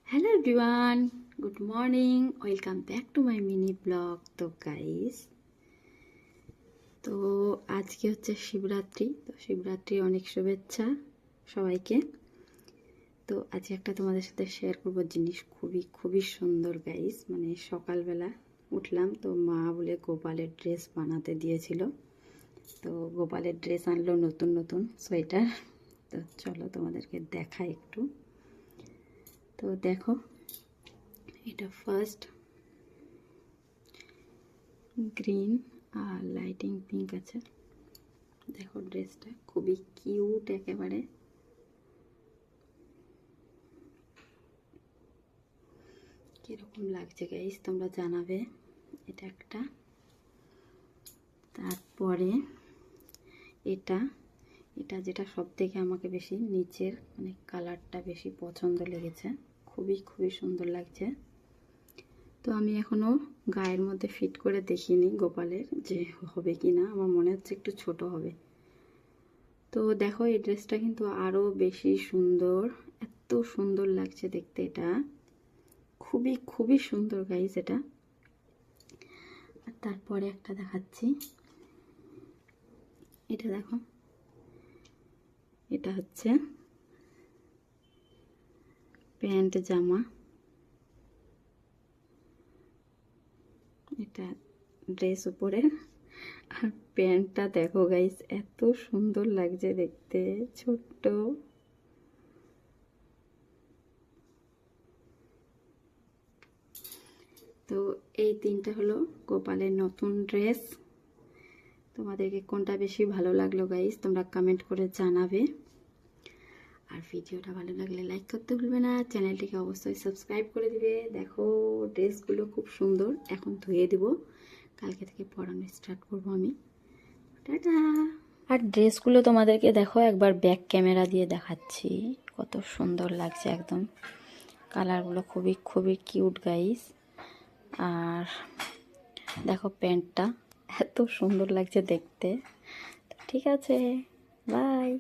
Hello everyone, good morning, welcome back to my mini blog. তো guys, তো আজকে হচ্ছে শিবরাত্রি। তো শিবরাত্রির অনেক শুভেচ্ছা সবাইকে। তো আজকে একটা তোমাদের সাথে শেয়ার করবো জিনিস, খুবই খুবই সুন্দর গাইস। মানে সকালবেলা উঠলাম, তো মা বলে গোপালের ড্রেস বানাতে দিয়েছিল। তো গোপালের ড্রেস আনলো, নতুন নতুন সোয়েটার। তো চলো তোমাদেরকে দেখাই একটু। তো দেখো, এটা ফার্স্ট গ্রিন আর লাইটিং পিঙ্ক আছে। দেখো ড্রেসটা খুবই কিউট একেবারে। কিরকম লাগছে গাইস তোমরা জানাবে। এটা একটা। তারপরে এটা এটা যেটা সব থেকে আমাকে বেশি নিচের মানে কালারটা বেশি পছন্দ লেগেছে, খুবই খুবই সুন্দর লাগছে। তো আমি এখনো গায়ের মধ্যে ফিট করে দেখিনি গোপালের যে হবে কি না, আমার মনে হচ্ছে একটু ছোট হবে। তো দেখো এই ড্রেসটা কিন্তু আরো বেশি সুন্দর, এত সুন্দর লাগছে দেখতে। এটা খুবই খুবই সুন্দর গাইস এটা। আর তারপরে একটা দেখাচ্ছি, এটা দেখো, এটা হচ্ছে প্যান্ট জামা। এটা ড্রেস উপরে, আর প্যান্টটা দেখো গাইস এত সুন্দর লাগছে দেখতে, ছোট্ট। তো এই তিনটা হলো গোপালের নতুন ড্রেস। তোমাদেরকে কোনটা বেশি ভালো লাগলো গাইস তোমরা কমেন্ট করে জানাবে। আর ভিডিওটা ভালো লাগলে লাইক করতে ভুলবে না, চ্যানেলটিকে অবশ্যই সাবস্ক্রাইব করে দিবে। দেখো ড্রেসগুলো খুব সুন্দর, এখন ধুয়ে দিব, কালকে থেকে পরানো স্টার্ট করবো আমি। টাটা। আর ড্রেসগুলো তোমাদেরকে দেখো একবার ব্যাক ক্যামেরা দিয়ে দেখাচ্ছি, কত সুন্দর লাগছে একদম। কালারগুলো খুবই খুবই কিউট গাইস। আর দেখো প্যান্টটা এত সুন্দর লাগছে দেখতে। ঠিক আছে, বাই।